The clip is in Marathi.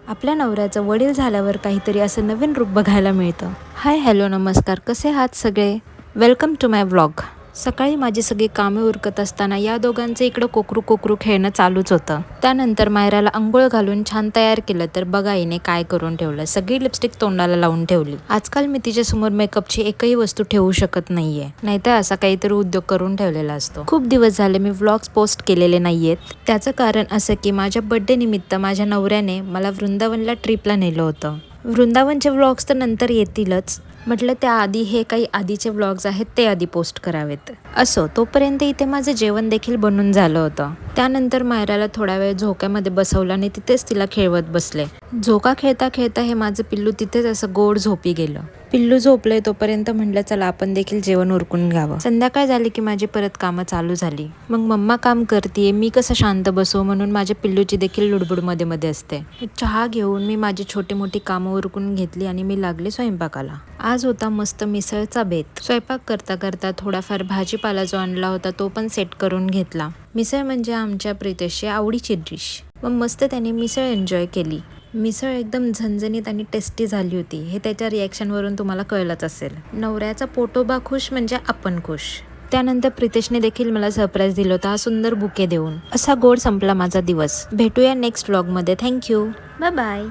आपल्या नवऱ्याचं वडील झाल्यावर काहीतरी असं नवीन रूप बघायला मिळतं. हाय हॅलो नमस्कार, कसे आहात सगळे? Welcome to my vlog. सकाळी माझी सगळी कामे उरकत असताना या दोघांचं इकडं कोकरू कोकरू खेळणं चालूच होतं. त्यानंतर मायराला अंघोळ घालून छान तयार केलं तर बघा हिने काय करून ठेवलं. सगळी लिपस्टिक तोंडाला लावून ठेवली. आजकाल मी तिच्यासमोर मेकअपची एकही वस्तू ठेवू शकत नाहीये, नाहीतर असा काहीतरी उद्योग करून ठेवलेला असतो. खूप दिवस झाले मी व्लॉग्स पोस्ट केलेले नाहीयेत. त्याचं कारण असं की माझ्या बर्थडे निमित्त माझ्या नवऱ्याने मला वृंदावनला ट्रिपला नेलं होतं. वृंदावनचे व्लॉग्स तर नंतर येतीलच, म्हटलं त्याआधी हे काही आधीचे व्लॉग्स आहेत ते आधी पोस्ट करावेत. असो, तोपर्यंत इथे माझं जेवण देखील बनून झालं होतं. त्यानंतर मायराला थोडा वेळ झोक्यामध्ये बसवलं आणि तिथेच तिला खेळवत बसले. झोका खेळता खेळता हे माझं पिल्लू तिथेच असं गोड झोपी गेलं. पिल्लू झोपलंय तोपर्यंत म्हटलं चला आपण देखील जेवण उरकून घ्यावं. संध्याकाळ झाली की माझी परत कामं चालू झाली. मग मम्मा काम करते, मी कसं शांत बसू म्हणून माझ्या पिल्लूची देखील लुडबुड मध्ये मध्ये असते. चहा घेऊन मी माझी छोटी मोठी कामं उरकून घेतली आणि मी लागले स्वयंपाकाला. आज होता मस्त मिसळचा बेत. स्वयंपाक करता करता थोडाफार भाजीपाला जो आणला होता तो पण सेट करून घेतला. मिसळ म्हणजे आमच्या प्रितेशची आवडीची डिश. मग मस्त त्याने मिसळ एन्जॉय केली. मिसळ एकदम झणझणीत आणि टेस्टी झाली होती, हे त्याच्या रिॲक्शनवरून तुम्हाला कळलंच असेल. नवऱ्याचा पोटोबा खुश म्हणजे आपण खुश. त्यानंतर प्रितेशने देखील मला सरप्राईज दिलं होतं हा सुंदर बुके देऊन. असा गोड संपला माझा दिवस. भेटूया नेक्स्ट व्लॉगमध्ये. Thank you, bye bye.